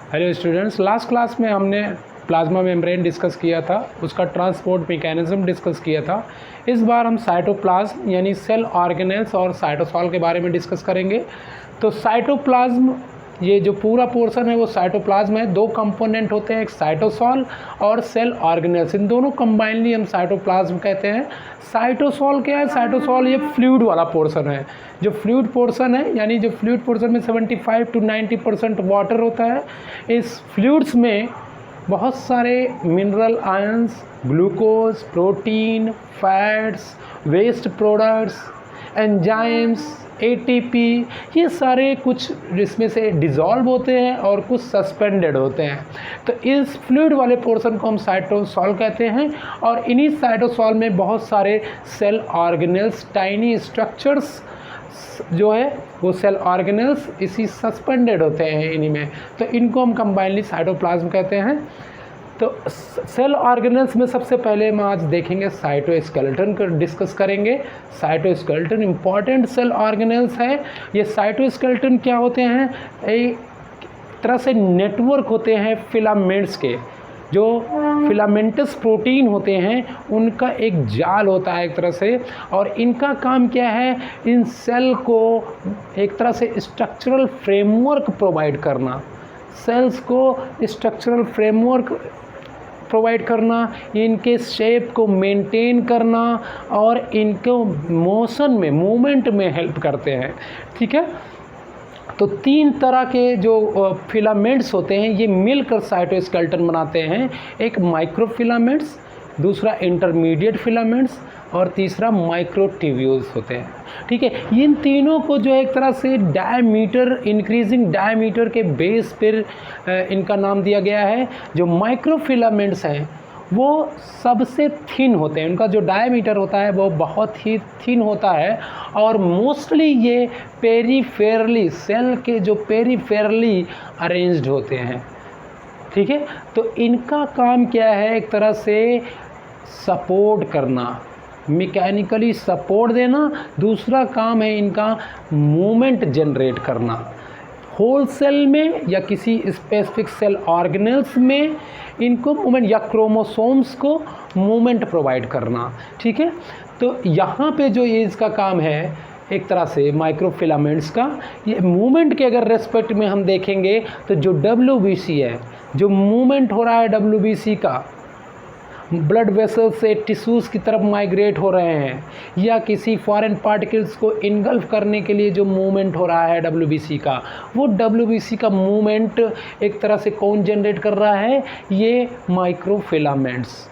Hello students, last class में हमने plasma membrane discuss किया था, उसका ट्रांसपोर्ट मैकेनिज्म डिस्कस किया था। इस बार हम साइटोप्लाज्म यानी सेल ऑर्गेनेल्स और साइटोसॉल के बारे में डिस्कस करेंगे। तो साइटोप्लाज्म, ये जो पूरा पोर्शन है वो साइटोप्लाज्म है। दो कंपोनेंट होते हैं, एक साइटोसॉल और सेल ऑर्गेनेल्स, इन दोनों कंबाइनली हम साइटोप्लाज्म कहते हैं। साइटोसॉल क्या है? साइटोसॉल ये फ्लूइड वाला पोर्शन है। जो फ्लूइड पोर्शन है, यानी जो फ्लूइड पोर्शन में 75 to 90% वाटर होता है। इस फ्लूइड्स में बहुत सारे mineral ions, glucose, protein, fats, waste products, enzymes, ATP, ये सारे कुछ इसमें से डिज़ोल्व होते हैं और कुछ सस्पेंडेड होते हैं। तो इस फ्लूइड वाले पोर्शन को हम साइटोसॉल कहते हैं। और इन्हीं साइटोसॉल में बहुत सारे सेल ऑर्गेनेल्स, टाइनी स्ट्रक्चर्स जो है वो सेल ऑर्गेनेल्स इसी सस्पेंडेड होते हैं इन्हीं में। तो इनको हम कंबाइनली साइटोप्लाज्म कहते हैं। तो सेल ऑर्गेनेल्स में सबसे पहले हम आज देखेंगे साइटोस्केलेटन को डिस्कस करेंगे। साइटोस्केलेटन इंपॉर्टेंट सेल ऑर्गेनेल्स है। ये साइटोस्केलेटन क्या होते हैं? एक तरह से नेटवर्क होते हैं फिलामेंट्स के। जो फिलामेंटस प्रोटीन होते हैं उनका एक जाल होता है एक तरह से। और इनका काम क्या है? इन सेल को एक तरह से स्ट्रक्चरल फ्रेमवर्क प्रोवाइड करना, सेल्स को स्ट्रक्चरल फ्रेमवर्क प्रोवाइड करना, इनके शेप को मेंटेन करना और इनको मोशन में, मूवमेंट में हेल्प करते हैं। ठीक है, तो तीन तरह के जो फिलामेंट्स होते हैं ये मिलकर साइटोस्केलेटन बनाते हैं। एक माइक्रोफिलामेंट्स, दूसरा इंटरमीडिएट फिलामेंट्स और तीसरा माइक्रोट्यूब्यूल्स होते हैं। ठीक है, इन तीनों को जो एक तरह से डायमीटर, इंक्रीजिंग डायमीटर के बेस पर इनका नाम दिया गया है। जो माइक्रोफिलामेंट्स हैं वो सबसे थिन होते हैं, उनका जो डायमीटर होता है वो बहुत ही थिन होता है। और मोस्टली ये पेरीफेरली, सेल के जो पेरीफेरली अरेंज्ड होते हैं। ठीक है, तो इनका काम क्या है? एक तरह से सपोर्ट करना, मैकेनिकली सपोर्ट देना। दूसरा काम है इनका मूवमेंट जनरेट करना। होल सेल में या किसी स्पेसिफिक सेल ऑर्गेनेल्स में इनको मूवमेंट, या क्रोमोसोम्स को मूवमेंट प्रोवाइड करना। ठीक है, तो यहाँ पे जो ये इसका काम है एक तरह से माइक्रोफिलामेंट्स का, ये मूवमेंट के अगर रेस्पेक्ट में हम देखेंगे तो जो WBC है, जो मूवमेंट हो रहा है WBC का, ब्लड वेसल से टिश्यूज़ की तरफ माइग्रेट हो रहे हैं, या किसी फॉरेन पार्टिकल्स को इनगल्फ करने के लिए जो मूवमेंट हो रहा है WBC का, वो WBC का मूवमेंट एक तरह से कौन जनरेट कर रहा है? ये माइक्रोफिलामेंट्स।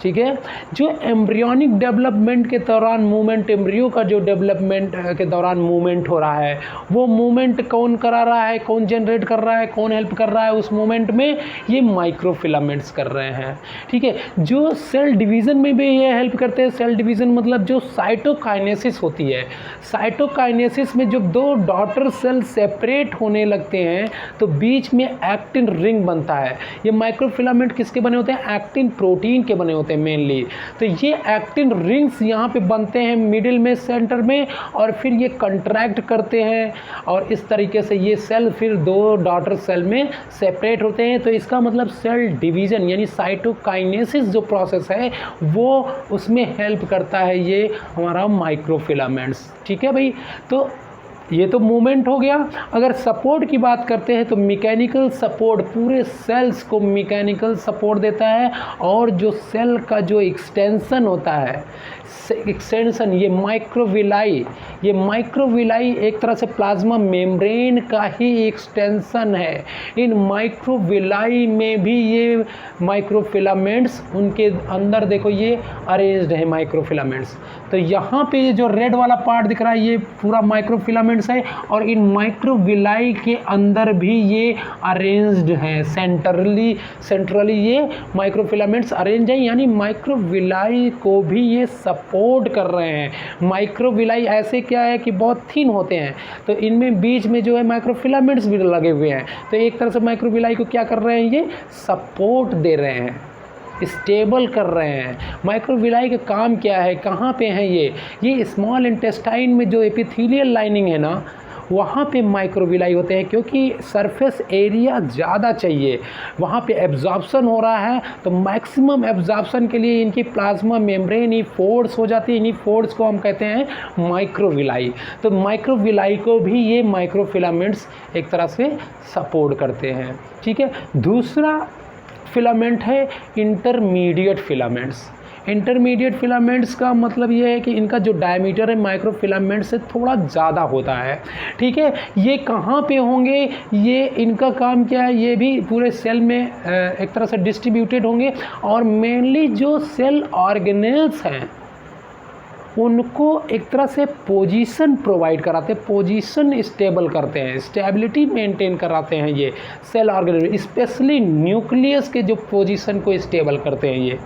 ठीक है, जो एम्ब्रियोनिक डेवलपमेंट के दौरान मूवमेंट, एम्ब्रियो का जो डेवलपमेंट के दौरान मूवमेंट हो रहा है, वो मूवमेंट कौन करा रहा है, कौन जनरेट कर रहा है, कौन हेल्प कर रहा है उस मूवमेंट में? ये माइक्रोफिलामेंट्स कर रहे हैं। ठीक है, जो सेल डिवीज़न में भी ये हेल्प करते हैं। सेल डिवीज़न मतलब जो साइटोकाइनेसिस होती है, साइटोकाइनेसिस में जब दो डॉटर सेल सेपरेट होने लगते हैं तो बीच में एक्टिन रिंग बनता है। ये माइक्रोफिलामेंट किसके बने होते हैं? एक्टिन प्रोटीन के बने होते हैं मेनली। तो ये एक्टिन रिंग्स यहाँ पे बनते हैं मिडिल में, सेंटर में, और फिर ये कंट्रैक्ट करते हैं और इस तरीके से ये सेल फिर दो डॉटर सेल में सेपरेट होते हैं। तो इसका मतलब सेल डिवीज़न यानी साइटोकाइनेसिस जो प्रोसेस है वो उसमें हेल्प करता है ये हमारा माइक्रोफिलामेंट्स। ठीक है भाई, तो ये तो मूवमेंट हो गया। अगर सपोर्ट की बात करते हैं तो मैकेनिकल सपोर्ट, पूरे सेल्स को मैकेनिकल सपोर्ट देता है। और जो सेल का जो एक्सटेंशन होता है, एक्सटेंशन, ये माइक्रोविलाई एक तरह से प्लाज्मा मेम्ब्रेन का ही एक्सटेंशन है। इन माइक्रोविलाई में भी ये माइक्रोफिलामेंट्स, उनके अंदर देखो ये अरेंज्ड है माइक्रोफिलामेंट्स। तो यहाँ पे ये जो रेड वाला पार्ट दिख रहा है ये पूरा माइक्रोफिलामेंट्स है। और इन माइक्रोविलाई के अंदर भी ये अरेंज्ड हैं, सेंट्रली ये माइक्रोफिलामेंट्स अरेंज हैं, यानी माइक्रोविलाई को भी ये सपोर्ट कर रहे हैं। माइक्रोविलाई ऐसे क्या है कि बहुत थिन होते हैं, तो इनमें बीच में जो है माइक्रोफिलामेंट्स भी लगे हुए हैं। तो एक तरह से माइक्रोविलाई को क्या कर रहे हैं? ये सपोर्ट दे रहे हैं, स्टेबल कर रहे हैं। माइक्रोविलाई का काम क्या है? कहाँ पे हैं ये स्मॉल इंटेस्टाइन में जो एपिथेलियल लाइनिंग है ना, वहाँ पे माइक्रोविलाई होते हैं, क्योंकि सरफेस एरिया ज़्यादा चाहिए, वहाँ पे एब्जॉर्प्शन हो रहा है, तो मैक्सिमम एब्जॉर्प्शन के लिए इनकी प्लाज्मा मेम्ब्रेन ही फोर्स हो जाती है, इन्हीं फोर्स को हम कहते हैं माइक्रोविलाई। तो माइक्रोविलाई को भी ये माइक्रोफिलामेंट्स एक तरह से सपोर्ट करते हैं, ठीक है। दूसरा फिलामेंट है इंटरमीडिएट फिलामेंट्स। इंटरमीडिएट फिलामेंट्स का मतलब ये है कि इनका जो डायमीटर है माइक्रोफिलामेंट से थोड़ा ज़्यादा होता है, ठीक है। ये कहाँ पे होंगे, ये इनका काम क्या है, ये भी पूरे सेल में एक तरह से डिस्ट्रीब्यूटेड होंगे, और मेनली जो सेल ऑर्गेनेल्स हैं उनको एक तरह से पोजीशन प्रोवाइड कराते हैं, पोजीशन स्टेबल करते हैं, स्टेबिलिटी मेंटेन कराते हैं ये सेल ऑर्गेनेल, स्पेशली न्यूक्लियस के जो पोजीशन को स्टेबल करते हैं ये,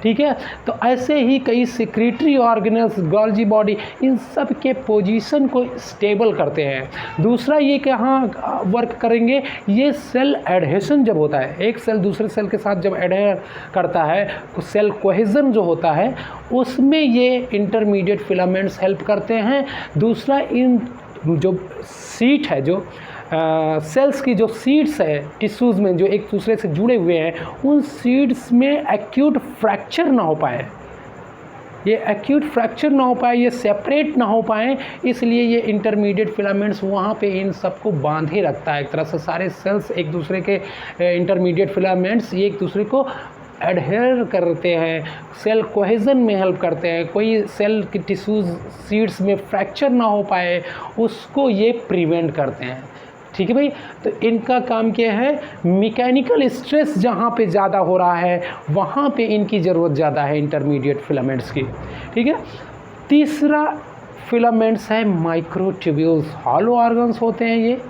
ठीक है। तो ऐसे ही कई सिक्रीटरी ऑर्गेनेल्स, गोल्जी बॉडी, इन सब के पोजीशन को स्टेबल करते हैं। दूसरा ये कहाँ वर्क करेंगे, ये सेल एडहेशन जब होता है, एक सेल दूसरे सेल के साथ जब एडहेर करता है, तो सेल कोहेजन जो होता है उसमें ये इंटरमीडिएट फिलामेंट्स हेल्प करते हैं। दूसरा इन जो सीट है, जो सेल्स की जो सीड्स है टिश्यूज़ में जो एक दूसरे से जुड़े हुए हैं, उन सीड्स में एक्यूट फ्रैक्चर ना हो पाए, ये एक्यूट फ्रैक्चर ना हो पाए, ये सेपरेट ना हो पाए, इसलिए ये इंटरमीडिएट फिलामेंट्स वहाँ पे इन सबको बांधे रखता है। एक तरह से सारे सेल्स एक दूसरे के इंटरमीडिएट फिलामेंट्स ये एक दूसरे को एडहेर करते हैं, सेल कोहेजन में हेल्प करते हैं, कोई सेल की टिश्यूज़ सीड्स में फ्रैक्चर ना हो पाए उसको ये प्रिवेंट करते हैं, ठीक है भाई। तो इनका काम क्या है, मैकेनिकल स्ट्रेस जहाँ पे ज़्यादा हो रहा है वहाँ पे इनकी ज़रूरत ज़्यादा है इंटरमीडिएट फिलामेंट्स की, ठीक है। तीसरा फिलामेंट्स है माइक्रोट्यूब्यूल्स। हॉलो ऑर्गन्स होते हैं ये,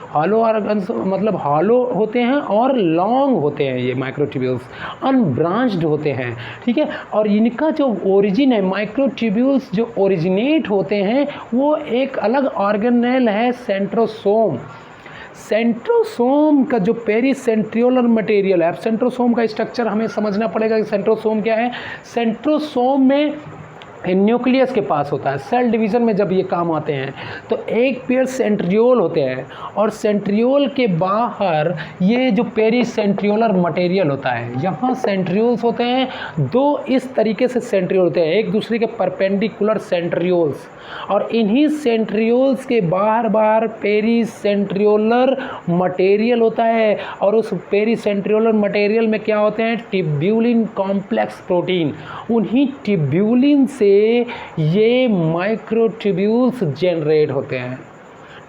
हॉलो ऑर्गन्स मतलब हॉलो होते हैं और लॉन्ग होते हैं ये माइक्रोट्यूब्यूल्स, अनब्रांच्ड होते हैं, ठीक है। और इनका जो ओरिजिन है, माइक्रोट्यूब्यूल्स जो ओरिजिनेट होते हैं वो एक अलग ऑर्गेनेल है, सेंट्रोसोम। सेंट्रोसोम का जो पेरीसेंट्रियोलर मटेरियल है, अब सेंट्रोसोम का स्ट्रक्चर हमें समझना पड़ेगा कि सेंट्रोसोम क्या है। सेंट्रोसोम में न्यूक्लियस के पास होता है, सेल डिवीज़न में जब ये काम आते हैं तो एक पेयर सेंट्रियोल होते हैं, और सेंट्रियोल के बाहर ये जो पेरीसेंट्रियोलर मटेरियल होता है, यहाँ सेंट्रियोल्स होते हैं, दो इस तरीके से सेंट्रियोल होते हैं, एक दूसरे के परपेंडिकुलर सेंट्रियोल्स, और इन्हीं सेंट्रियोल्स के बाहर पेरीसेंट्रियोलर मटेरियल होता है, और उस पेरीसेंट्रियोलर मटेरियल में क्या होते हैं, ट्यूब्यूलिन कॉम्प्लेक्स प्रोटीन। उन्हीं ट्यूब्यूलिन से ये माइक्रोट्यूब्यूल्स जनरेट होते हैं।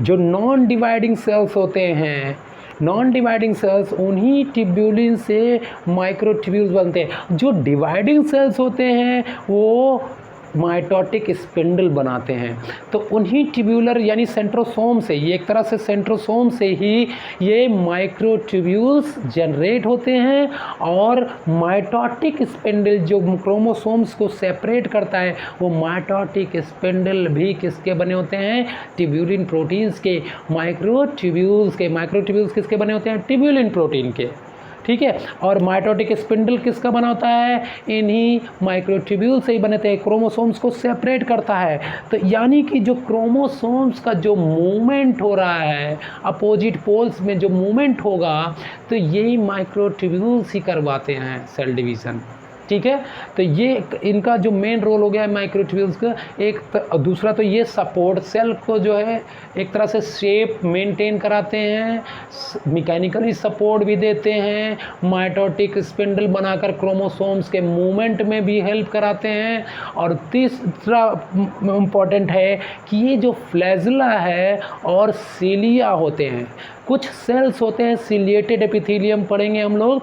जो नॉन डिवाइडिंग सेल्स होते हैं, नॉन डिवाइडिंग सेल्स, उन्हीं ट्यूब्यूलिन से माइक्रोट्यूब्यूल्स बनते हैं। जो डिवाइडिंग सेल्स होते हैं वो माइटोटिक स्पिंडल बनाते हैं। तो उन्हीं ट्यूब्यूलर यानी सेंट्रोसोम से, ये एक तरह से सेंट्रोसोम से ही ये माइक्रोट्यूब्यूल्स जनरेट होते हैं, और माइटोटिक स्पिंडल जो क्रोमोसोम्स को सेपरेट करता है, वो माइटोटिक स्पिंडल भी किसके बने होते हैं, ट्यूब्यूलिन प्रोटीन्स के। माइक्रोट्यूब्यूल्स किसके बने होते हैं, ट्यूब्यूलिन प्रोटीन के, ठीक है। और माइटोटिक स्पिंडल किसका बना होता है, इन्हीं माइक्रोट्यूब्यूल से ही बनते हैं, क्रोमोसोम्स को सेपरेट करता है। तो यानी कि जो क्रोमोसोम्स का जो मूवमेंट हो रहा है, अपोजिट पोल्स में जो मूवमेंट होगा, तो यही माइक्रोट्यूब्यूल्स ही करवाते हैं सेल डिवीज़न, ठीक है। तो ये इनका जो मेन रोल हो गया है माइक्रोट्यूब्यूल्स का। एक दूसरा तो ये सपोर्ट सेल को जो है एक तरह से शेप मेंटेन कराते हैं, मैकेनिकली सपोर्ट भी देते हैं, माइटोटिक स्पिंडल बनाकर क्रोमोसोम्स के मूवमेंट में भी हेल्प कराते हैं। और तीसरा इम्पॉर्टेंट है कि ये जो फ्लैजिला है और सीलिया होते हैं, कुछ सेल्स होते हैं सीलिएटेड एपिथेलियम पढ़ेंगे हम लोग,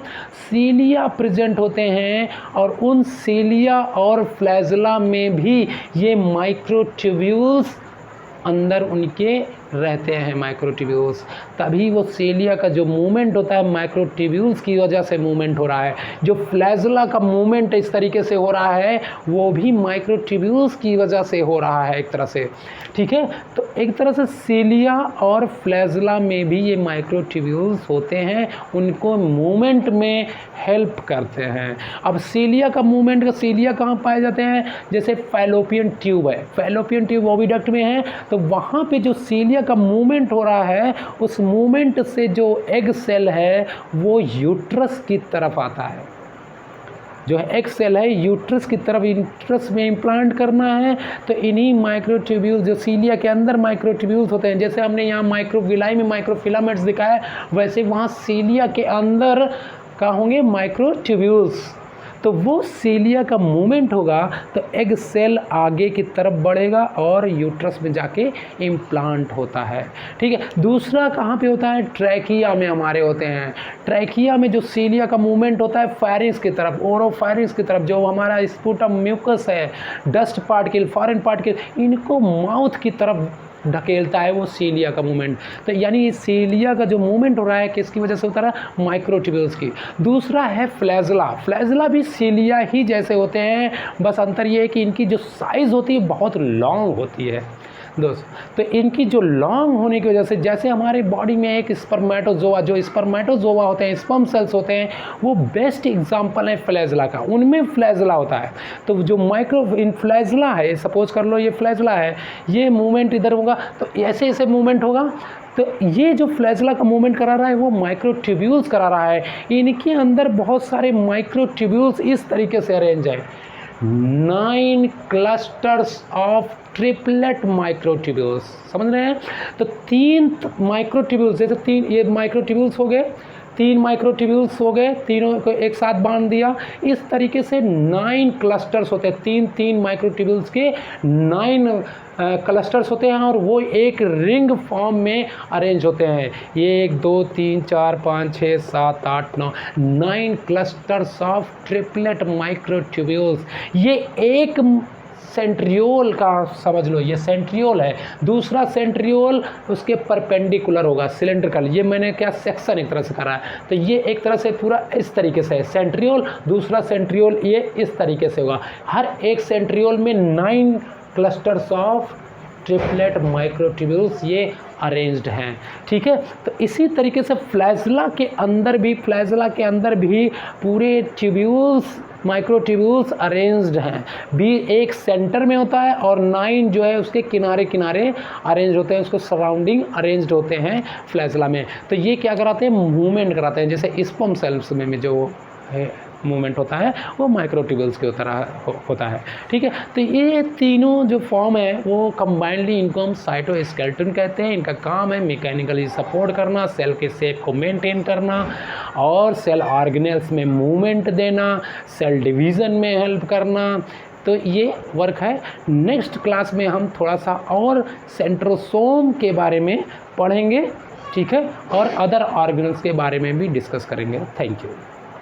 सीलिया प्रेजेंट होते हैं, और उन सीलिया और फ्लैजिला में भी ये माइक्रोट्यूब्यूल्स अंदर उनके रहते हैं माइक्रोट्यूब्यूल्स, तभी वो सीलिया का जो मूवमेंट होता है माइक्रोट्यूब्यूल्स की वजह से मूवमेंट हो रहा है। जो फ्लैजुला का मूवमेंट इस तरीके से हो रहा है वो भी माइक्रोट्यूब्यूल्स की वजह से हो रहा है एक तरह से, ठीक है। तो एक तरह से सीलिया और फ्लैजुला में भी ये माइक्रोट्यूब्यूल्स होते हैं, उनको मूवमेंट में हेल्प करते हैं। अब सीलिया का मूवमेंट का सीलिया कहाँ पाए जाते हैं, जैसे फैलोपियन ट्यूब है, फैलोपियन ट्यूब ओविडक्ट में है, तो वहाँ पे जो सीलिया का मूवमेंट हो रहा है उस मूवमेंट से जो एग सेल है वो यूट्रस की तरफ आता है। जो एग सेल है यूट्रस की तरफ, यूट्रस में इम्प्लांट करना है, तो इन्हीं माइक्रोट्यूब्यूल्स जो सीलिया के अंदर माइक्रोट्यूब्यूल्स होते हैं, जैसे हमने यहाँ माइक्रोविलाई में माइक्रोफिलामेंट्स दिखाया वैसे वहाँ सीलिया के अंदर क्या होंगे, माइक्रोट्यूब्यूल्स। तो वो सीलिया का मूवमेंट होगा तो एग सेल आगे की तरफ बढ़ेगा और यूट्रस में जाके इम्प्लांट होता है, ठीक है। दूसरा कहाँ पे होता है, ट्रैकिया में हमारे होते हैं। ट्रैकिया में जो सीलिया का मूवमेंट होता है फायरिंग्स की तरफ, ओरोफायरिंग्स की तरफ, जो हमारा स्पूटम म्यूकस है, डस्ट पार्टिकल, फॉरेन पार्टिकल, इनको माउथ की तरफ ढकेलता है वो सीलिया का मूवमेंट। तो यानी सीलिया का जो मूवमेंट हो रहा है किसकी वजह से होता है, माइक्रोट्यूब्यूल्स की। दूसरा है फ्लैजुला, फ्लैजुला भी सीलिया ही जैसे होते हैं, बस अंतर ये है कि इनकी जो साइज़ होती है बहुत लॉन्ग होती है दोस्त। तो इनकी जो लॉन्ग होने की वजह से, जैसे हमारे बॉडी में एक स्पर्मेटोजोआ, जो स्पर्मेटोजोआ होते हैं, स्पर्म सेल्स होते हैं, वो बेस्ट एग्जांपल है फ्लैजुला का, उनमें फ्लैजुला होता है। तो जो माइक्रो इन फ्लैजुला है, सपोज कर लो ये फ्लैजुला है, ये मूवमेंट इधर होगा तो ऐसे ऐसे मूवमेंट होगा, तो ये जो फ्लैजुला का मूवमेंट करा रहा है वो माइक्रोट्यूब्यूल्स करा रहा है। इनके अंदर बहुत सारे माइक्रोट्यूब्यूल्स इस तरीके से अरेंज है, 9 क्लस्टर्स ऑफ ट्रिपलेट माइक्रोट्यूब्यूल्स, समझ रहे हैं। तो 3 माइक्रोट्यूब्यूल्स, जैसे 3 ये माइक्रोट्यूब्यूल्स हो गए, 3 माइक्रोट्यूब्यूल्स हो गए, तीनों को एक साथ बांध दिया, इस तरीके से 9 क्लस्टर्स होते हैं, 3 माइक्रोट्यूब्यूल्स के 9 क्लस्टर्स होते हैं और वो एक रिंग फॉर्म में अरेंज होते हैं। ये 1 2 3 4 5 6 7 8 9 क्लस्टर्स ऑफ ट्रिपलेट माइक्रोट्यूब्यूल्स। ये एक सेंट्रियोल का समझ लो, ये सेंट्रियोल है, दूसरा सेंट्रियोल उसके परपेंडिकुलर होगा, सिलेंड्रिकल। ये मैंने क्या सेक्शन एक तरह से करा है, तो ये एक तरह से पूरा इस तरीके से है सेंट्रियोल, दूसरा सेंट्रियोल ये इस तरीके से होगा। हर एक सेंट्रियोल में 9 क्लस्टर्स ऑफ ट्रिपलेट माइक्रोट्यूब्यूल्स ये अरेंज्ड हैं, ठीक है। तो इसी तरीके से फ्लैजुला के अंदर भी पूरे ट्यूब्यूल्स, माइक्रोट्यूब्यूल्स अरेंज्ड हैं, भी एक सेंटर में होता है और 9 जो है उसके किनारे किनारे अरेंज होते हैं, उसको सराउंडिंग अरेंज्ड होते हैं फ्लैजुला में। तो ये क्या कराते हैं, मूवमेंट कराते हैं, जैसे स्पर्म सेल्स में जो है मूवमेंट होता है वो माइक्रोट्यूब्यूल्स के होता है, ठीक है। तो ये तीनों जो फॉर्म है वो कंबाइंडली इनको हम साइटोस्केलेटन कहते हैं। इनका काम है मैकेनिकली सपोर्ट करना, सेल के शेप को मेंटेन करना और सेल ऑर्गेनेल्स में मूवमेंट देना, सेल डिवीज़न में हेल्प करना। तो ये वर्क है। नेक्स्ट क्लास में हम थोड़ा सा और सेंट्रोसोम के बारे में पढ़ेंगे, ठीक है, और अदर ऑर्गेनल्स के बारे में भी डिस्कस करेंगे। Thank you.